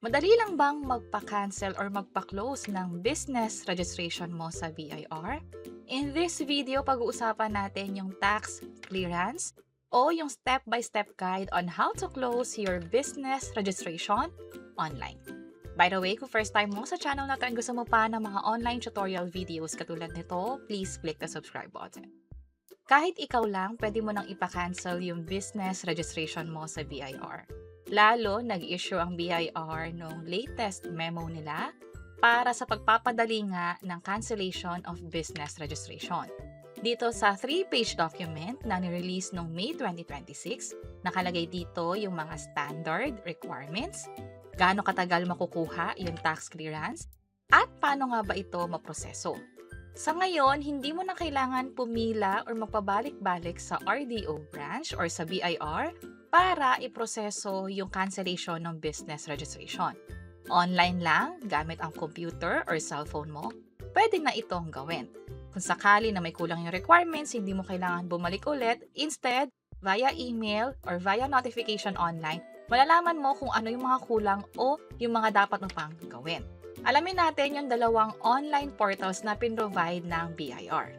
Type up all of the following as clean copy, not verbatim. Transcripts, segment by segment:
Madali lang bang magpa-cancel or magpa-close ng business registration mo sa BIR? In this video, pag-uusapan natin yung tax clearance o yung step-by-step guide on how to close your business registration online. By the way, kung first time mo sa channel na to and gusto mo pa ng mga online tutorial videos katulad nito, please click the subscribe button. Kahit ikaw lang, pwede mo nang ipa-cancel yung business registration mo sa BIR. Lalo, nag-issue ang BIR ng latest memo nila para sa pagpapadali nga ng cancellation of business registration. Dito sa 3-page document na nirelease noong May 2026, nakalagay dito yung mga standard requirements, gaano katagal makukuha yung tax clearance, at paano nga ba ito maproseso. Sa ngayon, hindi mo na kailangan pumila or magpabalik-balik sa RDO branch or sa BIR para iproseso yung cancellation ng business registration. Online lang, gamit ang computer or cellphone mo, pwede na itong gawin. Kung sakali na may kulang yung requirements, hindi mo kailangan bumalik ulit. Instead, via email or via notification online, malalaman mo kung ano yung mga kulang o yung mga dapat mo pang gawin. Alamin natin yung dalawang online portals na pin-provide ng BIR.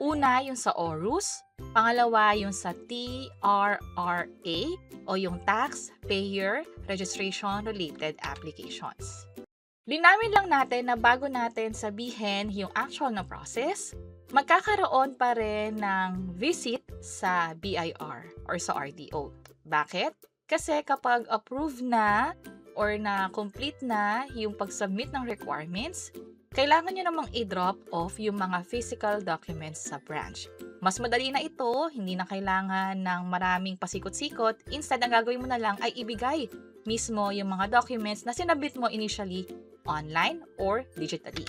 Una, yung sa ORUS. Pangalawa, yung sa TRRA o yung Taxpayer Registration Related Applications. Linawin lang natin na bago natin sabihin yung actual na process, magkakaroon pa rin ng visit sa BIR or sa RDO. Bakit? Kasi kapag approved na or na-complete na yung pag-submit ng requirements, kailangan nyo namang i-drop off yung mga physical documents sa branch. Mas madali na ito, hindi na kailangan ng maraming pasikot-sikot. Instead, ang gagawin mo na lang ay ibigay mismo yung mga documents na sinabit mo initially online or digitally.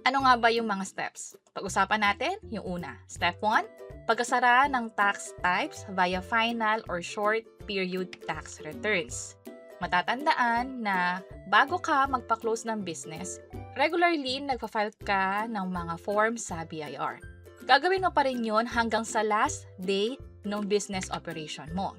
Ano nga ba yung mga steps? Pag-usapan natin yung una. Step 1, pagkasara ng tax types via final or short period tax returns. Matatandaan na bago ka magpa-close ng business, regularly nagpa-file ka ng mga forms sa BIR. Gagawin mo pa rin yun hanggang sa last day ng business operation mo.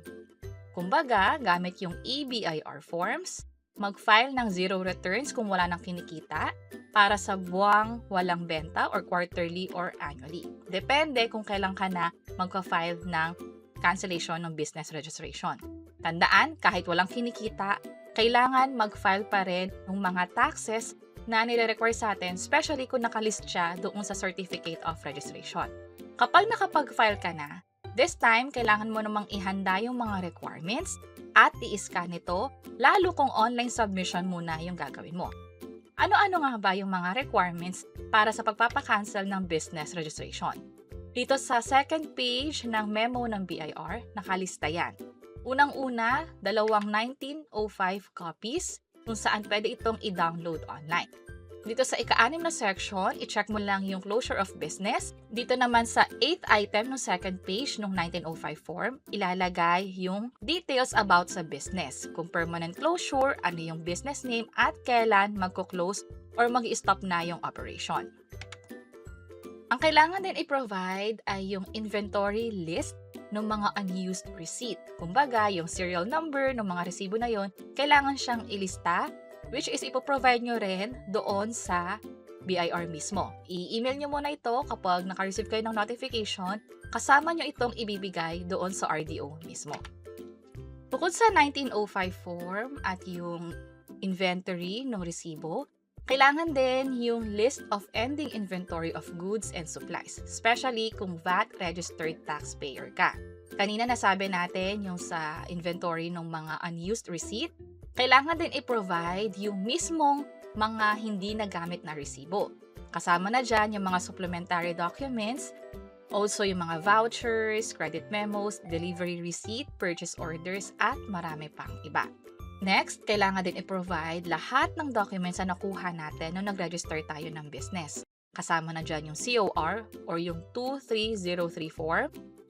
Kumbaga, gamit yung EBIR forms, mag-file ng zero returns kung wala nang kinikita para sa buwang walang benta or quarterly or annually. Depende kung kailan ka na magpa-file ng cancellation ng business registration. Tandaan, kahit walang kinikita, kailangan mag-file pa rin ng mga taxes na nire-require sa atin, especially kung nakalist siya doon sa Certificate of Registration. Kapag nakapag-file ka na, this time, kailangan mo namang ihanda yung mga requirements at i-scan ito, lalo kung online submission muna yung gagawin mo. Ano-ano nga ba yung mga requirements para sa pagpapakancel ng business registration? Dito sa second page ng memo ng BIR, nakalista yan. Unang-una, dalawang 1905 copies kung saan pwede itong i-download online. Dito sa ika-6 na section, i-check mo lang yung closure of business. Dito naman sa 8th item ng second page ng 1905 form, ilalagay yung details about sa business. Kung permanent closure, ano yung business name at kailan magko-close or mag-stop na yung operation. Ang kailangan din i-provide ay yung inventory list ng mga unused receipt. Kumbaga, yung serial number ng mga resibo na yon, kailangan siyang ilista, which is ipoprovide nyo rin doon sa BIR mismo. I-email nyo muna ito kapag naka-receive kayo ng notification, kasama nyo itong ibibigay doon sa RDO mismo. Bukod sa 1905 form at yung inventory ng resibo, kailangan din yung list of ending inventory of goods and supplies, especially kung VAT-registered taxpayer ka. Kanina nasabi natin yung sa inventory ng mga unused receipt, kailangan din i-provide yung mismong mga hindi nagamit na resibo. Kasama na dyan yung mga supplementary documents, also yung mga vouchers, credit memos, delivery receipt, purchase orders, at marami pang iba. Next, kailangan din i-provide lahat ng documents na nakuha natin nung nag-register tayo ng business. Kasama na dyan yung COR or yung 23034,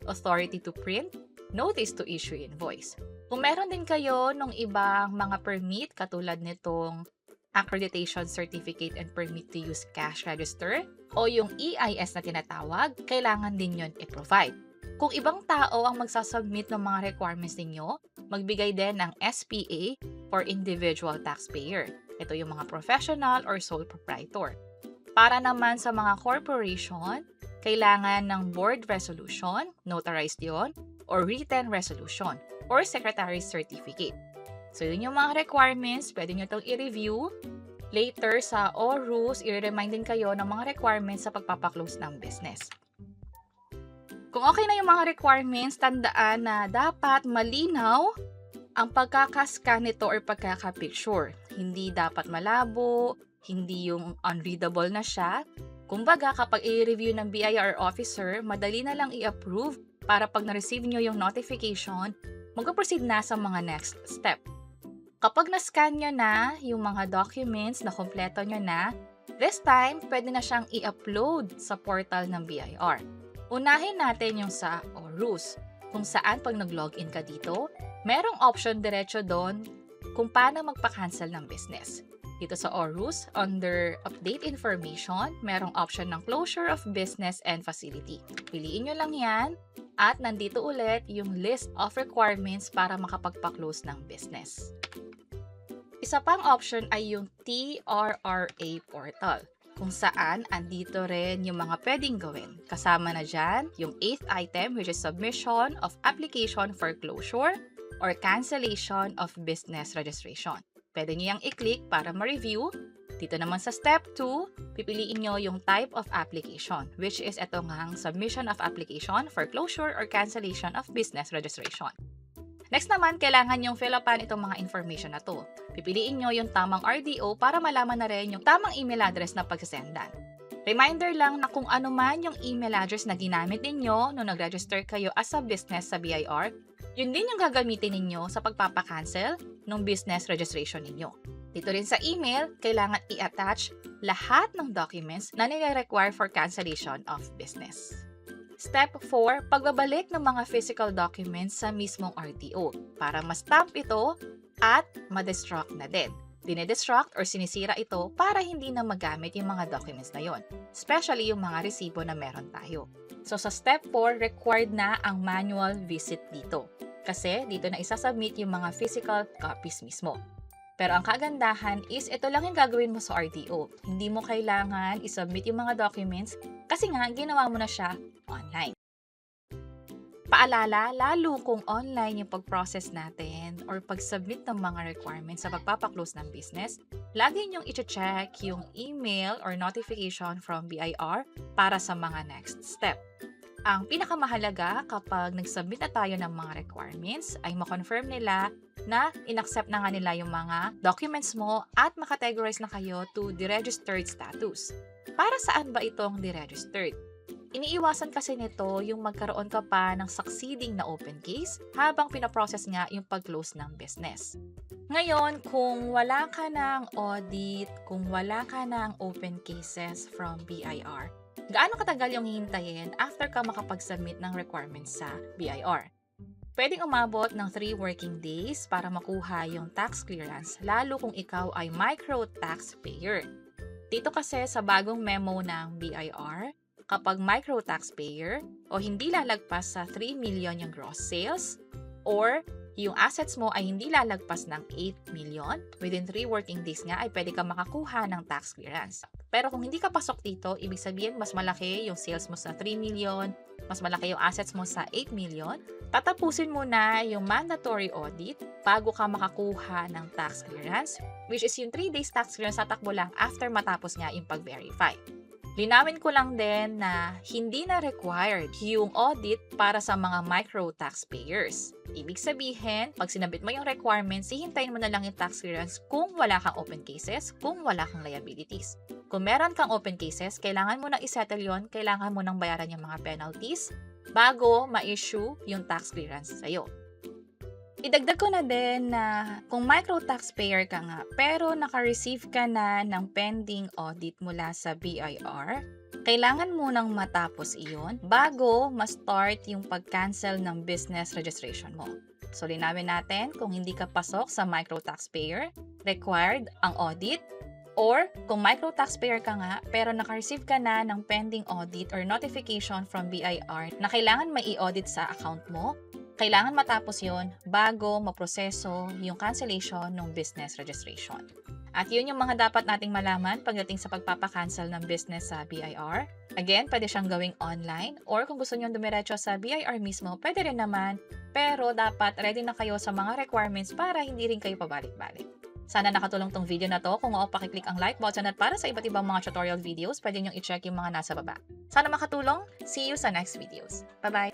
authority to print, notice to issue invoice. Kung meron din kayo ng ibang mga permit katulad nitong Accreditation Certificate and Permit to Use Cash Register o yung EIS na tinatawag, kailangan din yon i-provide. Kung ibang tao ang magsasubmit ng mga requirements ninyo, magbigay din ng SPA for individual taxpayer. Ito yung mga professional or sole proprietor. Para naman sa mga corporation, kailangan ng board resolution, notarized yon, or written resolution, or secretary's certificate. So yun yung mga requirements, pwede nyo itong i-review. Later sa all rules, i-remind din kayo ng mga requirements sa pagpapaklose ng business. Kung okay na yung mga requirements, tandaan na dapat malinaw ang pagkakascan nito or pagkakapicture. Hindi dapat malabo, hindi yung unreadable na siya. Kumbaga, kapag i-review ng BIR officer, madali na lang i-approve para pag na-receive nyo yung notification, mag-proceed na sa mga next step. Kapag na-scan nyo na yung mga documents na kompleto nyo na, this time, pwede na siyang i-upload sa portal ng BIR. Unahin natin yung sa ORUS, kung saan pag nag-login ka dito, merong option diretso doon kung paano magpa-cancel ng business. Dito sa ORUS, under Update Information, merong option ng Closure of Business and Facility. Piliin nyo lang yan at nandito ulit yung list of requirements para makapagpa-close ng business. Isa pang option ay yung TRRA portal, kung saan andito rin yung mga pwedeng gawin. Kasama na dyan yung 8th item, which is submission of application for closure or cancellation of business registration. Pwede nyo yung i-click para ma-review. Dito naman sa step 2, pipiliin nyo yung type of application, which is ito ngang submission of application for closure or cancellation of business registration. Next naman, kailangan yung fill upan itong mga information na to. Pipiliin nyo yung tamang RDO para malaman na rin yung tamang email address na pagsasendan. Reminder lang na kung ano man yung email address na ginamit ninyo nung nag-register kayo as a business sa BIR, yun din yung gagamitin ninyo sa pagpapakancel ng business registration ninyo. Dito rin sa email, kailangan i-attach lahat ng documents na nire-require for cancellation of business. Step 4, pagbabalik ng mga physical documents sa mismong RTO para ma-stamp ito at ma-destruct na din. Dinedestruct or sinisira ito para hindi na magamit yung mga documents na yon, especially yung mga resibo na meron tayo. So sa step 4, required na ang manual visit dito kasi dito na isasubmit yung mga physical copies mismo. Pero ang kagandahan is ito lang yung gagawin mo sa RTO. Hindi mo kailangan isubmit yung mga documents kasi nga ginawa mo na siya online. Paalala, lalo kung online yung pag-process natin or pag-submit ng mga requirements sa pagpapaklose ng business, lagi nyong i-check yung email or notification from BIR para sa mga next step. Ang pinakamahalaga kapag nag-submit na tayo ng mga requirements ay ma-confirm nila na in-accept na nga nila yung mga documents mo at makategorize na kayo to deregistered status. Para saan ba itong deregistered? Iniiwasan kasi nito yung magkaroon ka pa ng succeeding na open case habang pinaprocess nga yung pag-close ng business. Ngayon, kung wala ka ng audit, kung wala ka ng open cases from BIR, gaano katagal yung hihintayin after ka makapag-submit ng requirements sa BIR? Pwedeng umabot ng 3 working days para makuha yung tax clearance, lalo kung ikaw ay micro taxpayer. Dito kasi sa bagong memo ng BIR, kapag micro taxpayer o hindi lalagpas sa 3 million yung gross sales or yung assets mo ay hindi lalagpas ng 8 million, within 3 working days nga ay pwede ka makakuha ng tax clearance. Pero kung hindi ka pasok dito, ibig sabihin mas malaki yung sales mo sa 3 million, mas malaki yung assets mo sa 8 million, tatapusin mo na yung mandatory audit bago ka makakuha ng tax clearance, which is yung 3 days tax clearance tatakbo lang after matapos nga yung pag-verify. Linawin ko lang din na hindi na required yung audit para sa mga micro taxpayers. Ibig sabihin, pag sinabit mo yung requirements, hihintayin mo na lang yung tax clearance kung wala kang open cases, kung wala kang liabilities. Kung meron kang open cases, kailangan mo nang isettle yon, kailangan mo nang bayaran yung mga penalties bago ma-issue yung tax clearance sa'yo. Idagdag ko na din na kung micro taxpayer ka nga pero naka-receive ka na ng pending audit mula sa BIR, kailangan mo nang matapos iyon bago ma-start yung pag-cancel ng business registration mo. So linawin natin, kung hindi ka pasok sa micro taxpayer, required ang audit, Or kung micro-taxpayer ka nga pero naka-receive ka na ng pending audit or notification from BIR na kailangan mai-audit sa account mo, kailangan matapos yon bago maproseso yung cancellation ng business registration. At yun yung mga dapat nating malaman pagdating sa pagpapakancel ng business sa BIR. Again, pwede siyang gawing online or kung gusto nyo dumiretso sa BIR mismo, pwede rin naman. Pero dapat ready na kayo sa mga requirements para hindi rin kayo pabalik-balik. Sana nakatulong tong video na to. Kung oo, pakiclick ang like button at para sa iba't ibang mga tutorial videos, pwede nyo i-check yung mga nasa baba. Sana makatulong. See you sa next videos. Bye-bye!